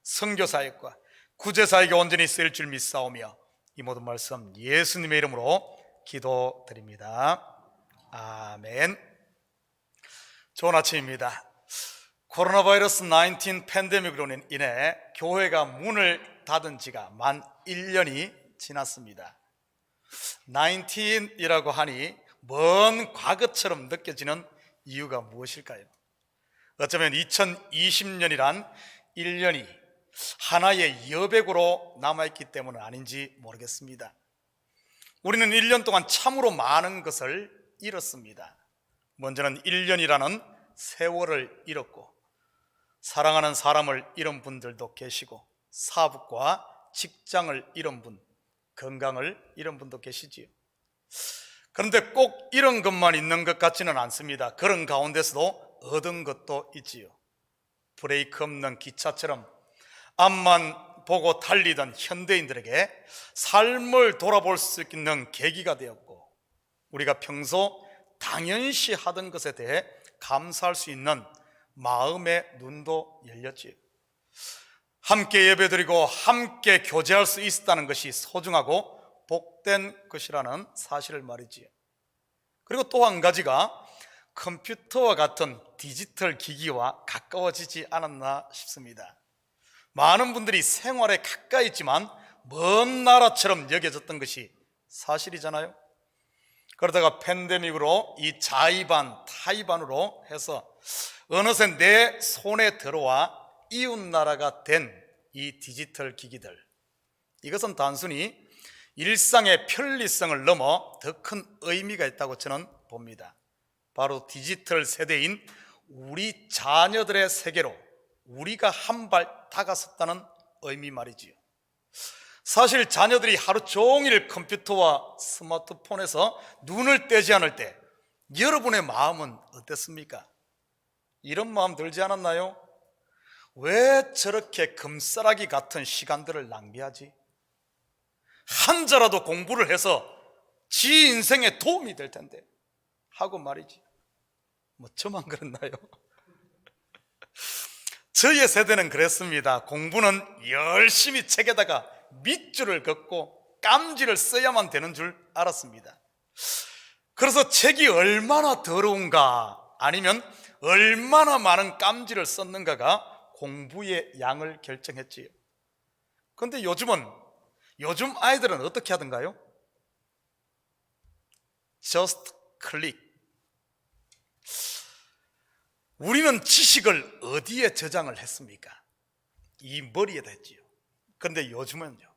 선교사역과 구제사역에 온전히 쓰일 줄 믿사오며 이 모든 말씀 예수님의 이름으로 기도드립니다. 아멘. 좋은 아침입니다. 코로나 바이러스 19 팬데믹으로 인해 교회가 문을 닫은 지가 만 1년이 지났습니다. 19이라고 하니 먼 과거처럼 느껴지는 이유가 무엇일까요? 어쩌면 2020년이란 1년이 하나의 여백으로 남아있기 때문은 아닌지 모르겠습니다. 우리는 1년 동안 참으로 많은 것을 잃었습니다. 먼저는 1년이라는 세월을 잃었고, 사랑하는 사람을 잃은 분들도 계시고, 사업과 직장을 잃은 분, 건강을 잃은 분도 계시지요. 그런데 꼭 잃은 것만 있는 것 같지는 않습니다. 그런 가운데서도 얻은 것도 있지요. 브레이크 없는 기차처럼 앞만 보고 달리던 현대인들에게 삶을 돌아볼 수 있는 계기가 되었고, 우리가 평소 당연시 하던 것에 대해 감사할 수 있는 마음의 눈도 열렸지요. 함께 예배드리고 함께 교제할 수 있었다는 것이 소중하고 복된 것이라는 사실을 말이지요. 그리고 또 한 가지가 컴퓨터와 같은 디지털 기기와 가까워지지 않았나 싶습니다. 많은 분들이 생활에 가까이 있지만 먼 나라처럼 여겨졌던 것이 사실이잖아요. 그러다가 팬데믹으로 이 자의반, 타의반으로 해서 어느새 내 손에 들어와 이웃 나라가 된 이 디지털 기기들, 이것은 단순히 일상의 편리성을 넘어 더 큰 의미가 있다고 저는 봅니다. 바로 디지털 세대인 우리 자녀들의 세계로 우리가 한 발 다가섰다는 의미 말이지요. 사실 자녀들이 하루 종일 컴퓨터와 스마트폰에서 눈을 떼지 않을 때 여러분의 마음은 어땠습니까? 이런 마음 들지 않았나요? 왜 저렇게 금싸라기 같은 시간들을 낭비하지? 한자라도 공부를 해서 지 인생에 도움이 될 텐데 하고 말이지. 뭐 저만 그랬나요? 저의 세대는 그랬습니다. 공부는 열심히 책에다가 밑줄을 긋고 깜지를 써야만 되는 줄 알았습니다. 그래서 책이 얼마나 더러운가, 아니면 얼마나 많은 깜지를 썼는가가 공부의 양을 결정했지요. 그런데 요즘 아이들은 어떻게 하던가요? Just click. 우리는 지식을 어디에 저장을 했습니까? 이 머리에다 했지요. 그런데 요즘은요,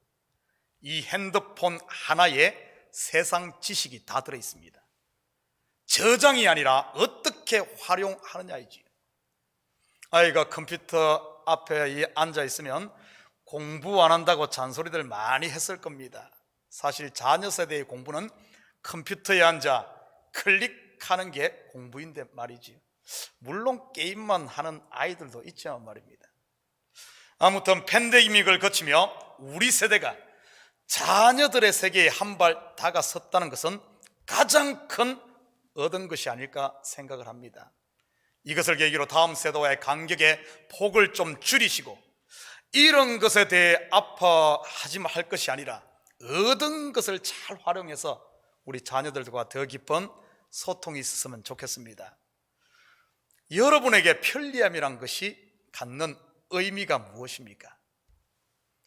이 핸드폰 하나에 세상 지식이 다 들어있습니다. 저장이 아니라 어떻게 활용하느냐이지요. 아이가 컴퓨터 앞에 앉아 있으면 공부 안 한다고 잔소리들 많이 했을 겁니다. 사실 자녀 세대의 공부는 컴퓨터에 앉아 클릭하는 게 공부인데 말이지요. 물론 게임만 하는 아이들도 있지만 말입니다. 아무튼 팬데믹을 거치며 우리 세대가 자녀들의 세계에 한 발 다가섰다는 것은 가장 큰 얻은 것이 아닐까 생각을 합니다. 이것을 계기로 다음 세대와의 간격의 폭을 좀 줄이시고, 이런 것에 대해 아파하지 말 것이 아니라 얻은 것을 잘 활용해서 우리 자녀들과 더 깊은 소통이 있었으면 좋겠습니다. 여러분에게 편리함이란 것이 갖는 의미가 무엇입니까?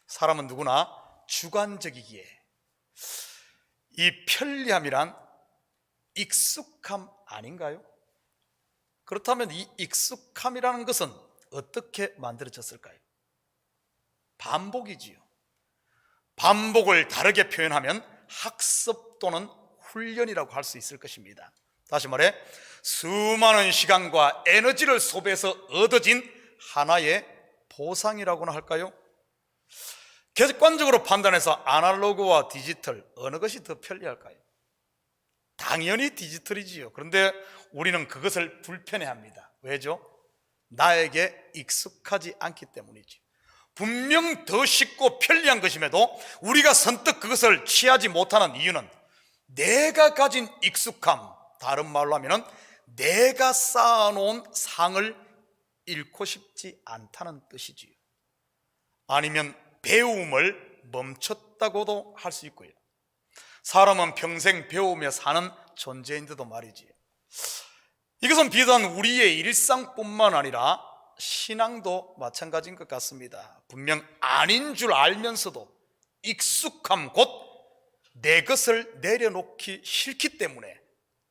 사람은 누구나 주관적이기에 이 편리함이란 익숙함 아닌가요? 그렇다면 이 익숙함이라는 것은 어떻게 만들어졌을까요? 반복이지요. 반복을 다르게 표현하면 학습 또는 훈련이라고 할 수 있을 것입니다. 다시 말해 수많은 시간과 에너지를 소비해서 얻어진 하나의 보상이라고나 할까요? 객관적으로 판단해서 아날로그와 디지털 어느 것이 더 편리할까요? 당연히 디지털이지요. 그런데 우리는 그것을 불편해합니다. 왜죠? 나에게 익숙하지 않기 때문이지. 분명 더 쉽고 편리한 것임에도 우리가 선뜻 그것을 취하지 못하는 이유는 내가 가진 익숙함, 다른 말로 하면 내가 쌓아놓은 상을 잃고 싶지 않다는 뜻이지요. 아니면 배움을 멈췄다고도 할 수 있고요. 사람은 평생 배우며 사는 존재인데도 말이지, 이것은 비단 우리의 일상뿐만 아니라 신앙도 마찬가지인 것 같습니다. 분명 아닌 줄 알면서도 익숙함, 곧 내 것을 내려놓기 싫기 때문에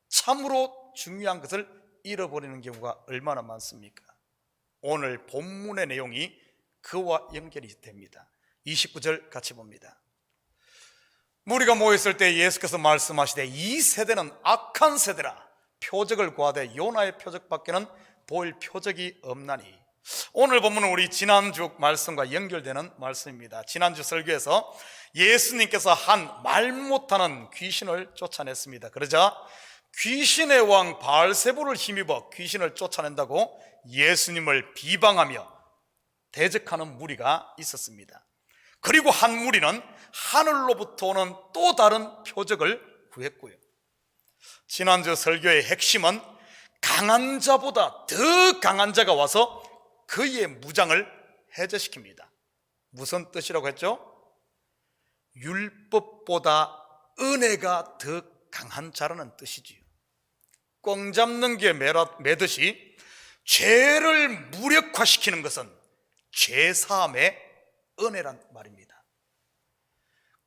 참으로 중요한 것을 잃어버리는 경우가 얼마나 많습니까? 오늘 본문의 내용이 그와 연결이 됩니다. 29절 같이 봅니다. 무리가 모였을 때 예수께서 말씀하시되 이 세대는 악한 세대라. 표적을 구하되 요나의 표적밖에는 보일 표적이 없나니. 오늘 본문은 우리 지난주 말씀과 연결되는 말씀입니다. 지난주 설교에서 예수님께서 한 말 못하는 귀신을 쫓아냈습니다. 그러자 귀신의 왕 바알세불을 힘입어 귀신을 쫓아낸다고 예수님을 비방하며 대적하는 무리가 있었습니다. 그리고 한 무리는 하늘로부터 오는 또 다른 표적을 구했고요. 지난주 설교의 핵심은 강한 자보다 더 강한 자가 와서 그의 무장을 해제시킵니다. 무슨 뜻이라고 했죠? 율법보다 은혜가 더 강한 자라는 뜻이지요. 꽝 잡는 게 매듯이 죄를 무력화시키는 것은 죄사함의 은혜란 말입니다.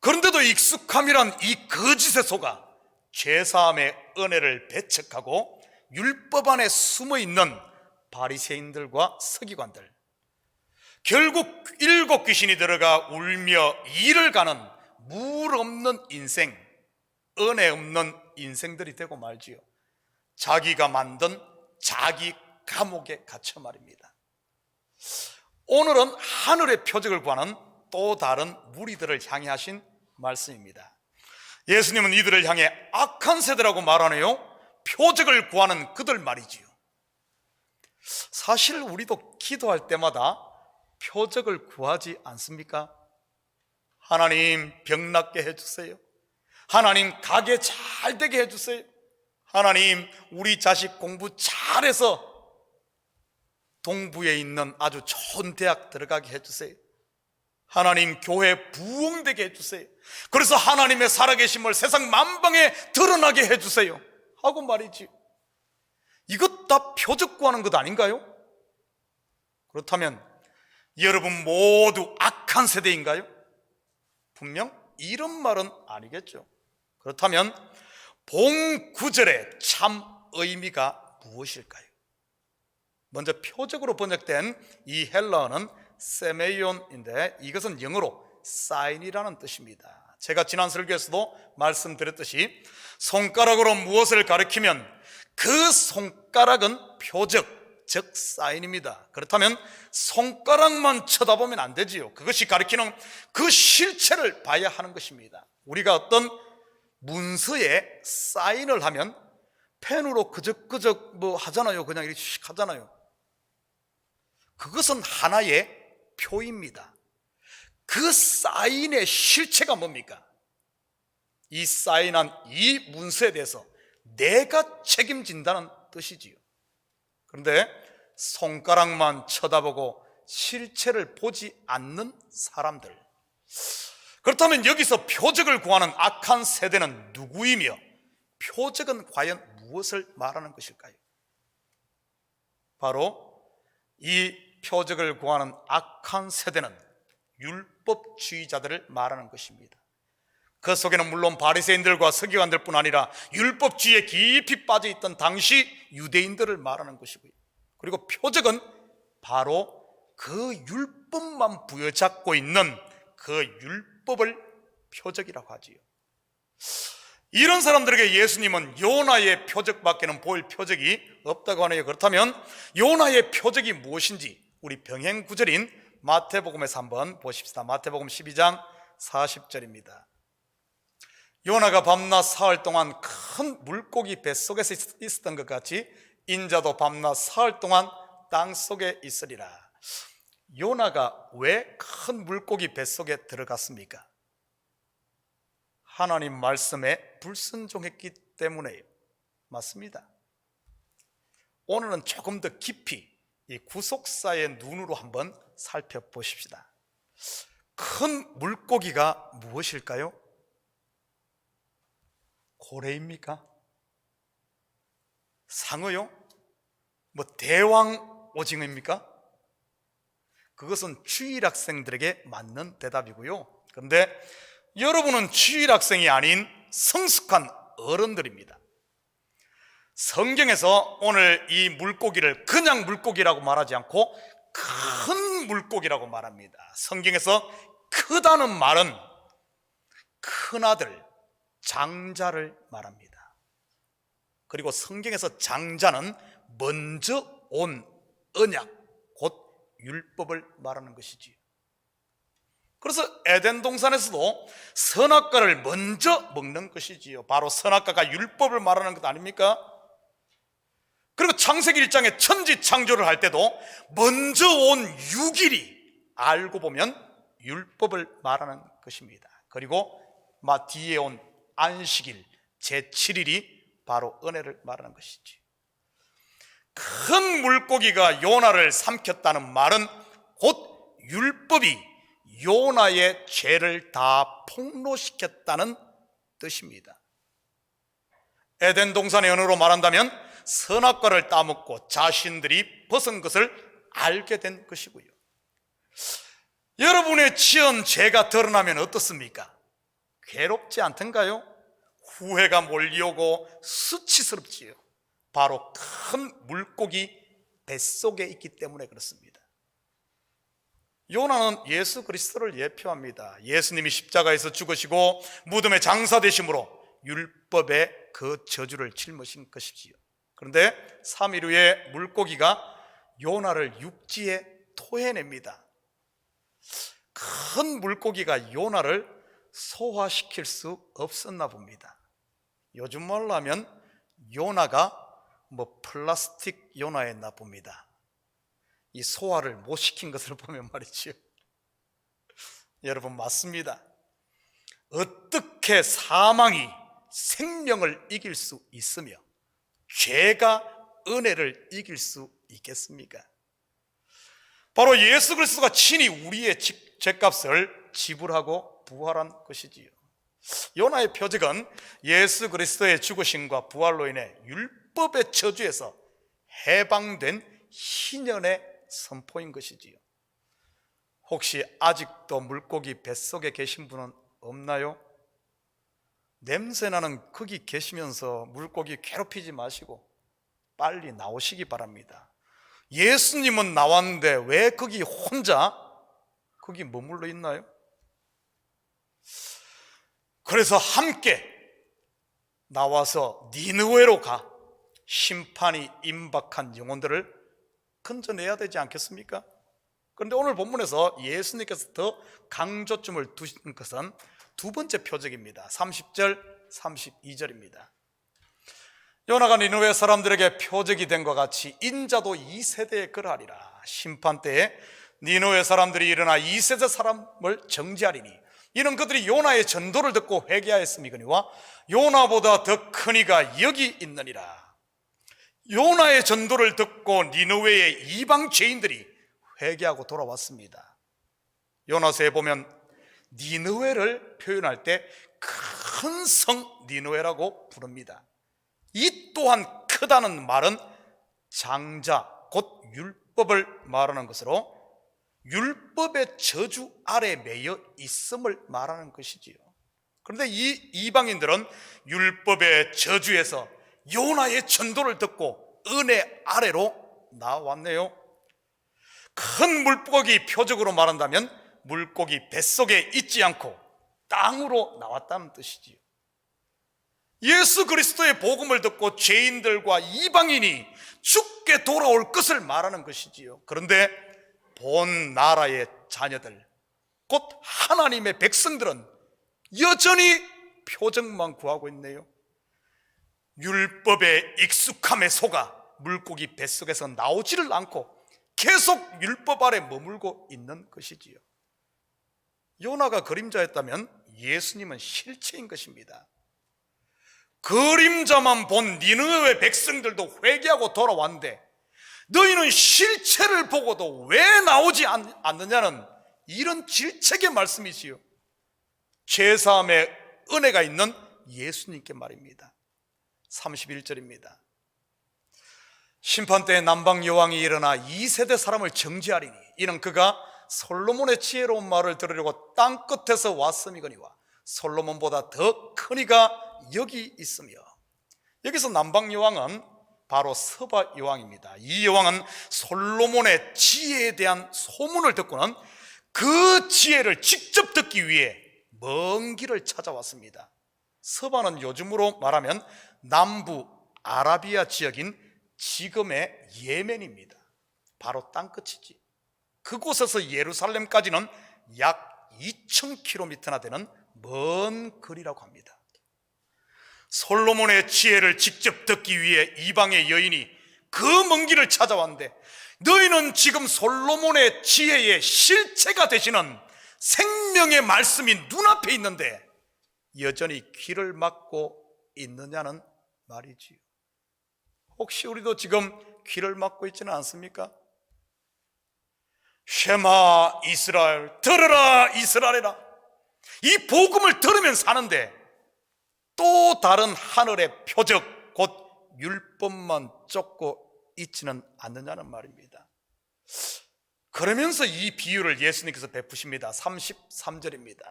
그런데도 익숙함이란 이 거짓에 속아 죄사함의 은혜를 배척하고 율법 안에 숨어있는 바리새인들과 서기관들, 결국 7 귀신이 들어가 울며 이를 가는 물 없는 인생, 은혜 없는 인생들이 되고 말지요. 자기가 만든 자기 감옥에 갇혀 말입니다. 오늘은 하늘의 표적을 구하는 또 다른 무리들을 향해 하신 말씀입니다. 예수님은 이들을 향해 악한 세대라고 말하네요. 표적을 구하는 그들 말이지요. 사실 우리도 기도할 때마다 표적을 구하지 않습니까? 하나님 병 낫게 해주세요. 하나님 가게 잘 되게 해주세요. 하나님 우리 자식 공부 잘해서 동부에 있는 아주 좋은 대학 들어가게 해주세요. 하나님 교회 부흥되게 해주세요. 그래서 하나님의 살아계심을 세상 만방에 드러나게 해주세요 하고 말이지. 이것 다 표적 구하는 것 아닌가요? 그렇다면 여러분 모두 악한 세대인가요? 분명 이런 말은 아니겠죠. 그렇다면 본 구절의 참 의미가 무엇일까요? 먼저 표적으로 번역된 이 헬라어는 세메이온인데 이것은 영어로 사인이라는 뜻입니다. 제가 지난 설교에서도 말씀드렸듯이 손가락으로 무엇을 가리키면 그 손가락은 표적, 즉 사인입니다. 그렇다면 손가락만 쳐다보면 안 되지요. 그것이 가리키는 그 실체를 봐야 하는 것입니다. 우리가 어떤 문서에 사인을 하면 펜으로 그적그적 뭐 하잖아요. 그냥 이렇게 하잖아요. 그것은 하나의 표입니다. 그 사인의 실체가 뭡니까? 이 사인한 이 문서에 대해서 내가 책임진다는 뜻이지요. 그런데 손가락만 쳐다보고 실체를 보지 않는 사람들, 그렇다면 여기서 표적을 구하는 악한 세대는 누구이며 표적은 과연 무엇을 말하는 것일까요? 바로 이 표적을 구하는 악한 세대는 율법주의자들을 말하는 것입니다. 그 속에는 물론 바리새인들과 서기관들뿐 아니라 율법주의에 깊이 빠져있던 당시 유대인들을 말하는 것이고요. 그리고 표적은 바로 그 율법만 부여잡고 있는 그 율법을 표적이라고 하지요. 이런 사람들에게 예수님은 요나의 표적밖에는 보일 표적이 없다고 하네요. 그렇다면 요나의 표적이 무엇인지 우리 병행 구절인 마태복음에서 한번 보십시다. 마태복음 12장 40절입니다. 요나가 밤낮 사흘 동안 큰 물고기 뱃속에서 있었던 것 같이 인자도 밤낮 사흘 동안 땅속에 있으리라. 요나가 왜 큰 물고기 뱃속에 들어갔습니까? 하나님 말씀에 불순종했기 때문에 맞습니다. 오늘은 조금 더 깊이 이 구속사의 눈으로 한번 살펴보십시다. 큰 물고기가 무엇일까요? 고래입니까? 상어요? 뭐 대왕 오징어입니까? 그것은 주일학생들에게 맞는 대답이고요. 그런데 여러분은 주일학생이 아닌 성숙한 어른들입니다. 성경에서 오늘 이 물고기를 그냥 물고기라고 말하지 않고 큰 물고기라고 말합니다. 성경에서 크다는 말은 큰아들, 장자를 말합니다. 그리고 성경에서 장자는 먼저 온 언약, 곧 율법을 말하는 것이지요. 그래서 에덴 동산에서도 선악과를 먼저 먹는 것이지요. 바로 선악과가 율법을 말하는 것 아닙니까? 그리고 창세기 1장에 천지 창조를 할 때도 먼저 온 6일이 알고 보면 율법을 말하는 것입니다. 그리고 뒤에 온 안식일 제7일이 바로 은혜를 말하는 것이지. 큰 물고기가 요나를 삼켰다는 말은 곧 율법이 요나의 죄를 다 폭로시켰다는 뜻입니다. 에덴 동산의 언어로 말한다면 선악과를 따먹고 자신들이 벗은 것을 알게 된 것이고요. 여러분의 지은 죄가 드러나면 어떻습니까? 괴롭지 않던가요? 후회가 몰려오고 수치스럽지요. 바로 큰 물고기 뱃속에 있기 때문에 그렇습니다. 요나는 예수 그리스도를 예표합니다. 예수님이 십자가에서 죽으시고 무덤에 장사되심으로 율법의 그 저주를 짊으신 것이지요. 그런데 3일 후에 물고기가 요나를 육지에 토해냅니다. 큰 물고기가 요나를 소화시킬 수 없었나 봅니다. 요즘 말로 하면 요나가 플라스틱 요나에 나쁩니다. 이 소화를 못 시킨 것을 보면 말이지요. 여러분, 맞습니다. 어떻게 사망이 생명을 이길 수 있으며 죄가 은혜를 이길 수 있겠습니까? 바로 예수 그리스도가 친히 우리의 죄값을 지불하고 부활한 것이지요. 요나의 표적은 예수 그리스도의 죽으심과 부활로 인해 율법의 저주에서 해방된 희년의 선포인 것이지요. 혹시 아직도 물고기 뱃속에 계신 분은 없나요? 냄새나는 거기 계시면서 물고기 괴롭히지 마시고 빨리 나오시기 바랍니다. 예수님은 나왔는데 왜 거기 혼자 거기 머물러 있나요? 그래서 함께 나와서 니느웨로 가 심판이 임박한 영혼들을 건져내야 되지 않겠습니까? 그런데 오늘 본문에서 예수님께서 더 강조점을 두신 것은 두 번째 표적입니다. 30절, 32절입니다. 요나가 니느웨 사람들에게 표적이 된 것 같이 인자도 이 세대에 그러하리라. 심판 때에 니느웨 사람들이 일어나 이 세대 사람을 정죄하리니 이는 그들이 요나의 전도를 듣고 회개하였음이거니와 요나보다 더 큰 이가 여기 있느니라. 요나의 전도를 듣고 니느웨의 이방 죄인들이 회개하고 돌아왔습니다. 요나서에 보면 니느웨를 표현할 때 큰 성 니느웨라고 부릅니다. 이 또한 크다는 말은 장자, 곧 율법을 말하는 것으로 율법의 저주 아래 매여 있음을 말하는 것이지요. 그런데 이 이방인들은 율법의 저주에서 요나의 전도를 듣고 은혜 아래로 나왔네요. 큰 물고기 표적으로 말한다면 물고기 뱃속에 있지 않고 땅으로 나왔다는 뜻이지요. 예수 그리스도의 복음을 듣고 죄인들과 이방인이 죽게 돌아올 것을 말하는 것이지요. 그런데 본 나라의 자녀들, 곧 하나님의 백성들은 여전히 표적만 구하고 있네요. 율법에 익숙함에 속아 물고기 뱃속에서 나오지를 않고 계속 율법 아래 머물고 있는 것이지요. 요나가 그림자였다면 예수님은 실체인 것입니다. 그림자만 본 니느웨 백성들도 회개하고 돌아왔는데 너희는 실체를 보고도 왜 나오지 않느냐는 이런 질책의 말씀이지요. 죄사함의 은혜가 있는 예수님께 말입니다. 31절입니다. 심판때에 남방 여왕이 일어나 2세대 사람을 정죄하리니 이는 그가 솔로몬의 지혜로운 말을 들으려고 땅끝에서 왔음이거니와 솔로몬보다 더 큰 이가 여기 있으며. 여기서 남방 여왕은 바로 서바 여왕입니다. 이 여왕은 솔로몬의 지혜에 대한 소문을 듣고는 그 지혜를 직접 듣기 위해 먼 길을 찾아왔습니다. 서바는 요즘으로 말하면 남부 아라비아 지역인 지금의 예멘입니다. 바로 땅끝이지. 그곳에서 예루살렘까지는 약 2000km나 되는 먼 거리라고 합니다. 솔로몬의 지혜를 직접 듣기 위해 이방의 여인이 그 먼 길을 찾아왔는데, 너희는 지금 솔로몬의 지혜의 실체가 되시는 생명의 말씀이 눈앞에 있는데 여전히 귀를 막고 있느냐는 말이지요. 혹시 우리도 지금 귀를 막고 있지는 않습니까? 쉐마 이스라엘, 들으라 이스라엘아, 이 복음을 들으면 사는데 또 다른 하늘의 표적 곧 율법만 쫓고 있지는 않느냐는 말입니다. 그러면서 이 비유를 예수님께서 베푸십니다. 33절입니다.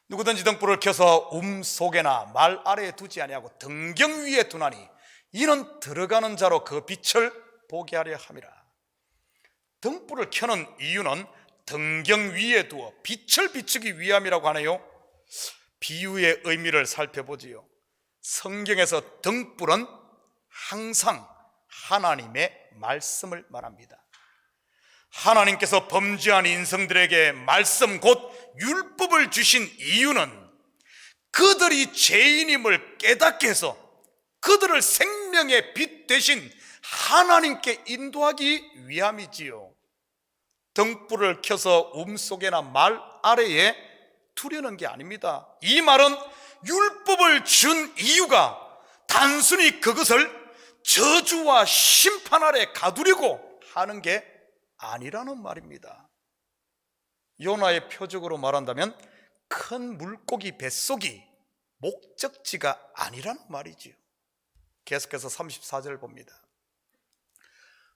누구든지 등불을 켜서 속에나 말 아래에 두지 아니하고 등경 위에 두나니 이는 들어가는 자로 그 빛을 보게 하려 함이라. 등불을 켜는 이유는 등경 위에 두어 빛을 비추기 위함이라고 하네요. 비유의 의미를 살펴보지요. 성경에서 등불은 항상 하나님의 말씀을 말합니다. 하나님께서 범죄한 인성들에게 말씀 곧 율법을 주신 이유는 그들이 죄인임을 깨닫게 해서 그들을 생명의 빛 대신 하나님께 인도하기 위함이지요. 등불을 켜서 속에나 말 아래에 두려는 게 아닙니다. 이 말은 율법을 준 이유가 단순히 그것을 저주와 심판 아래 가두려고 하는 게 아니라는 말입니다. 요나의 표적으로 말한다면 큰 물고기 뱃속이 목적지가 아니라는 말이지요. 계속해서 34절 봅니다.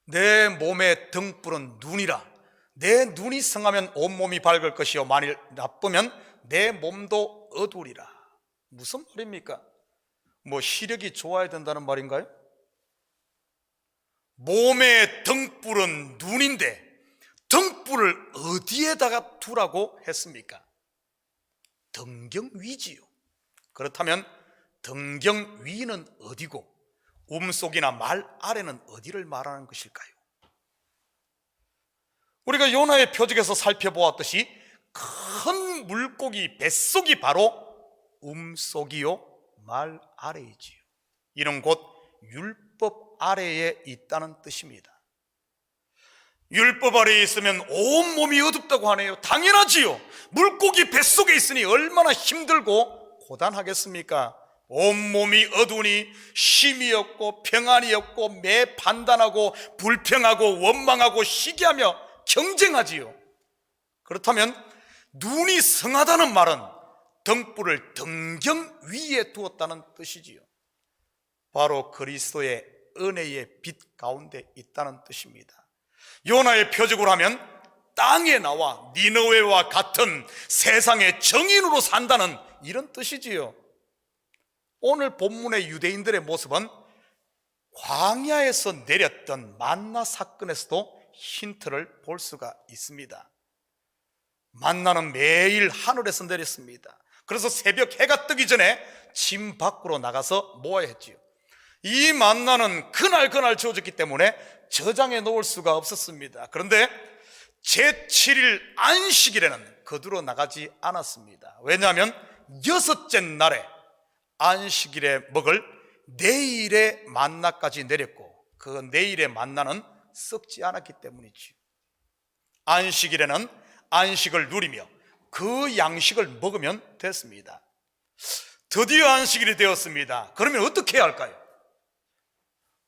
내 몸의 등불은 눈이라. 내 눈이 성하면 온몸이 밝을 것이요 만일 나쁘면 내 몸도 어두우리라. 무슨 말입니까? 시력이 좋아야 된다는 말인가요? 몸의 등불은 눈인데 등불을 어디에다가 두라고 했습니까? 등경 위지요. 그렇다면 등경 위는 어디고 속이나 말 아래는 어디를 말하는 것일까요? 우리가 요나의 표적에서 살펴보았듯이 큰 물고기 뱃속이 바로 속이요 말 아래이지요. 이는 곧 율법 아래에 있다는 뜻입니다. 율법 아래에 있으면 온몸이 어둡다고 하네요. 당연하지요. 물고기 뱃속에 있으니 얼마나 힘들고 고단하겠습니까? 온몸이 어두우니 쉼이 없고 평안이 없고 매 판단하고 불평하고 원망하고 시기하며 경쟁하지요. 그렇다면 눈이 성하다는 말은 등불을 등경 위에 두었다는 뜻이지요. 바로 그리스도의 은혜의 빛 가운데 있다는 뜻입니다. 요나의 표적으로 하면 땅에 나와 니느웨와 같은 세상의 정인으로 산다는 이런 뜻이지요. 오늘 본문의 유대인들의 모습은 광야에서 내렸던 만나 사건에서도 힌트를 볼 수가 있습니다. 만나는 매일 하늘에서 내렸습니다. 그래서 새벽 해가 뜨기 전에 집 밖으로 나가서 모아야 했지요. 이 만나는 그날 주어졌기 때문에 저장해 놓을 수가 없었습니다. 그런데 제7일 안식일에는 거두러 나가지 않았습니다. 왜냐하면 6째 날에 안식일에 먹을 내일의 만나까지 내렸고 그 내일의 만나는 썩지 않았기 때문이지요. 안식일에는 안식을 누리며 그 양식을 먹으면 됐습니다. 드디어 안식일이 되었습니다. 그러면 어떻게 해야 할까요?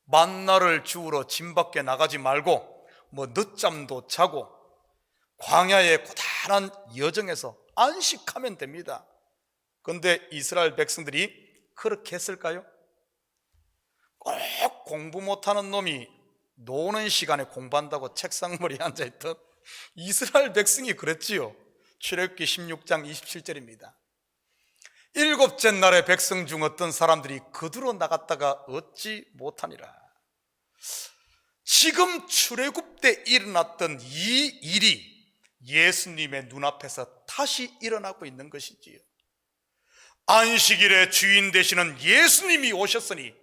만나를 주우러 집 밖에 나가지 말고 늦잠도 자고 광야의 고단한 여정에서 안식하면 됩니다. 그런데 이스라엘 백성들이 그렇게 했을까요? 꼭 공부 못하는 놈이 노는 시간에 공부한다고 책상머리에 앉아있던 이스라엘 백성이 그랬지요. 출애굽기 16장 27절입니다. 일곱째 날에 백성 중 어떤 사람들이 그들로 나갔다가 얻지 못하니라. 지금 출애굽 때 일어났던 이 일이 예수님의 눈앞에서 다시 일어나고 있는 것이지요. 안식일의 주인 되시는 예수님이 오셨으니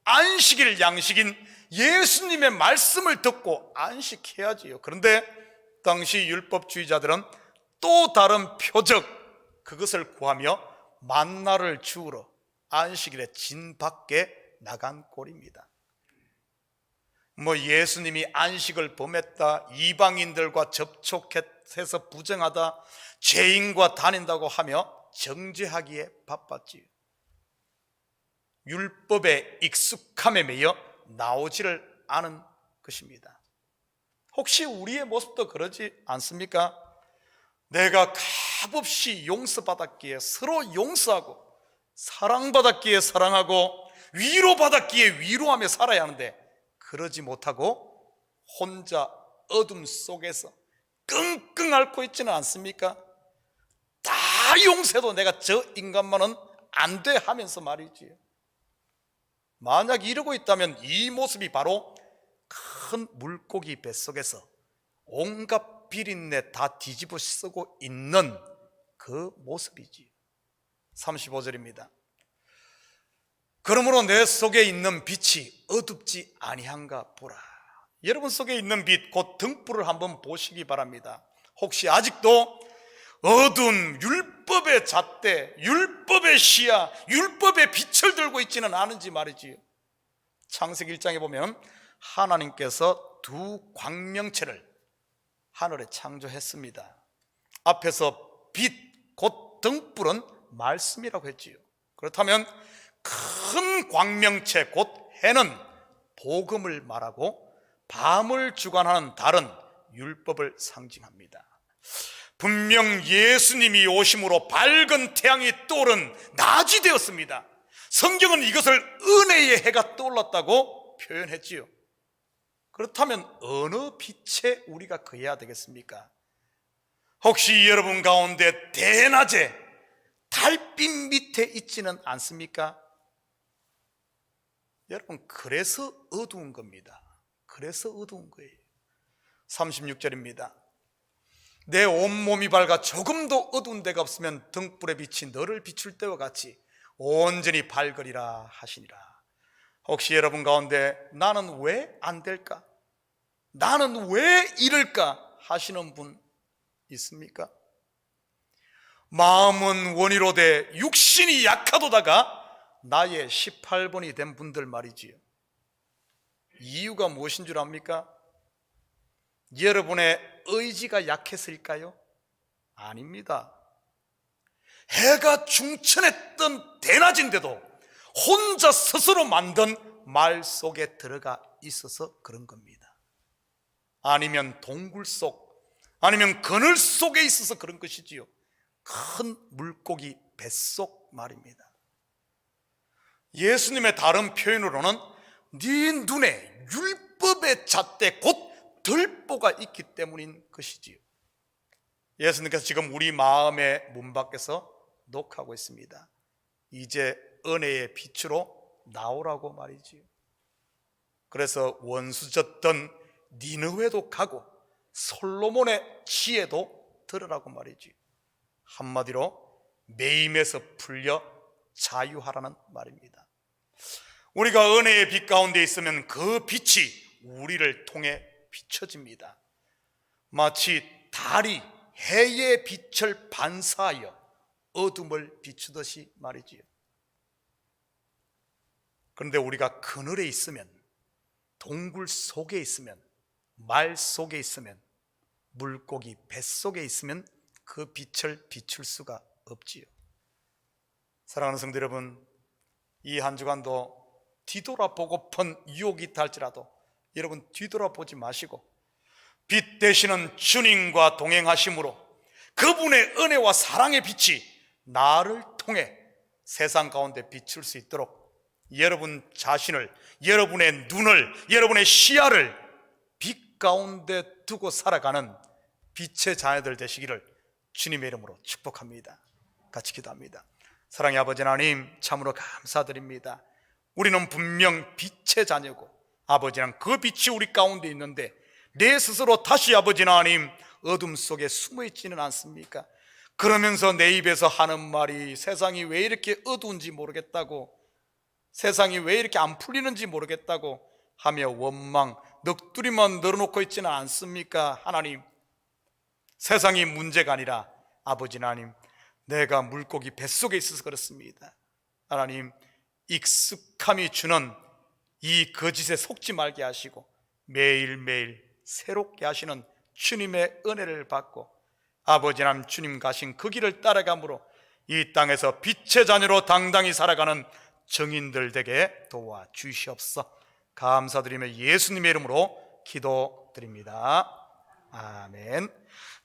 안식일 양식인 예수님의 말씀을 듣고 안식해야지요. 그런데 당시 율법주의자들은 또 다른 표적, 그것을 구하며 만나를 주우러 안식일에 진 밖에 나간 꼴입니다. 예수님이 안식을 범했다, 이방인들과 접촉해서 부정하다, 죄인과 다닌다고 하며 정죄하기에 바빴지요. 율법에 익숙함에 매여 나오지를 않은 것입니다. 혹시 우리의 모습도 그러지 않습니까? 내가 값없이 용서받았기에 서로 용서하고, 사랑받았기에 사랑하고, 위로받았기에 위로하며 살아야 하는데 그러지 못하고 혼자 어둠 속에서 끙끙 앓고 있지는 않습니까? 다 용서해도 내가 저 인간만은 안 돼 하면서 말이지요. 만약 이러고 있다면 이 모습이 바로 큰 물고기 뱃속에서 온갖 비린내 다 뒤집어 쓰고 있는 그 모습이지. 35절입니다. 그러므로 내 속에 있는 빛이 어둡지 아니한가 보라. 여러분 속에 있는 빛, 곧 등불을 한번 보시기 바랍니다. 혹시 아직도 어두운 율법의 잣대, 율법의 시야, 율법의 빛을 들고 있지는 않은지 말이지요. 창세기 1장에 보면 하나님께서 두 광명체를 하늘에 창조했습니다. 앞에서 빛, 곧 등불은 말씀이라고 했지요. 그렇다면 큰 광명체, 곧 해는 복음을 말하고 밤을 주관하는 달은 율법을 상징합니다. 분명 예수님이 오심으로 밝은 태양이 떠오른 낮이 되었습니다. 성경은 이것을 은혜의 해가 떠올랐다고 표현했지요. 그렇다면 어느 빛에 우리가 거해야 되겠습니까? 혹시 여러분 가운데 대낮에 달빛 밑에 있지는 않습니까? 여러분, 그래서 어두운 겁니다. 그래서 어두운 거예요. 36절입니다. 내 온몸이 밝아 조금도 어두운 데가 없으면 등불의 빛이 너를 비출 때와 같이 온전히 밝으리라 하시니라. 혹시 여러분 가운데 나는 왜 안 될까? 나는 왜 이럴까? 하시는 분 있습니까? 마음은 원이로되 육신이 약하도다가 나의 18번이 된 분들 말이지요. 이유가 무엇인 줄 압니까? 여러분의 의지가 약했을까요? 아닙니다. 해가 중천했던 대낮인데도 혼자 스스로 만든 말 속에 들어가 있어서 그런 겁니다. 아니면 동굴 속, 아니면 그늘 속에 있어서 그런 것이지요. 큰 물고기 뱃속 말입니다. 예수님의 다른 표현으로는 네 눈에 율법의 잣대 곧 들보가 있기 때문인 것이지요. 예수님께서 지금 우리 마음의 문 밖에서 녹하고 있습니다. 이제 은혜의 빛으로 나오라고 말이지요. 그래서 원수졌던 니느웨도 가고 솔로몬의 지혜도 들으라고 말이지요. 한마디로 매임에서 풀려 자유하라는 말입니다. 우리가 은혜의 빛 가운데 있으면 그 빛이 우리를 통해 비춰집니다. 마치 달이 해의 빛을 반사하여 어둠을 비추듯이 말이지요. 그런데 우리가 그늘에 있으면, 동굴 속에 있으면, 말 속에 있으면, 물고기 뱃속에 있으면 그 빛을 비출 수가 없지요. 사랑하는 성도 여러분, 이 한 주간도 뒤돌아보고픈 유혹이 있다 할지라도 여러분 뒤돌아보지 마시고 빛 되시는 주님과 동행하심으로 그분의 은혜와 사랑의 빛이 나를 통해 세상 가운데 비출 수 있도록 여러분 자신을, 여러분의 눈을, 여러분의 시야를 빛 가운데 두고 살아가는 빛의 자녀들 되시기를 주님의 이름으로 축복합니다. 같이 기도합니다. 사랑의 아버지 하나님, 참으로 감사드립니다. 우리는 분명 빛의 자녀고 아버지는 그 빛이 우리 가운데 있는데 내 스스로 다시 아버지 하나님 어둠 속에 숨어 있지는 않습니까? 그러면서 내 입에서 하는 말이 세상이 왜 이렇게 어두운지 모르겠다고, 세상이 왜 이렇게 안 풀리는지 모르겠다고 하며 원망, 넋두리만 늘어놓고 있지는 않습니까? 하나님, 세상이 문제가 아니라 아버지 하나님, 내가 물고기 뱃속에 있어서 그렇습니다. 하나님, 익숙함이 주는 이 거짓에 속지 말게 하시고 매일매일 새롭게 하시는 주님의 은혜를 받고 아버지 하나님, 주님 가신 그 길을 따라감으로 이 땅에서 빛의 자녀로 당당히 살아가는 정인들 되게 도와주시옵소서. 감사드리며 예수님의 이름으로 기도드립니다. 아멘.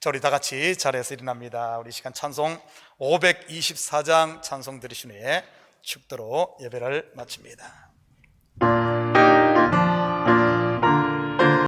자, 우리 다 같이 자리에서 일어납니다. 우리 시간 찬송 524장 찬송 들으신 후에 축도로 예배를 마칩니다.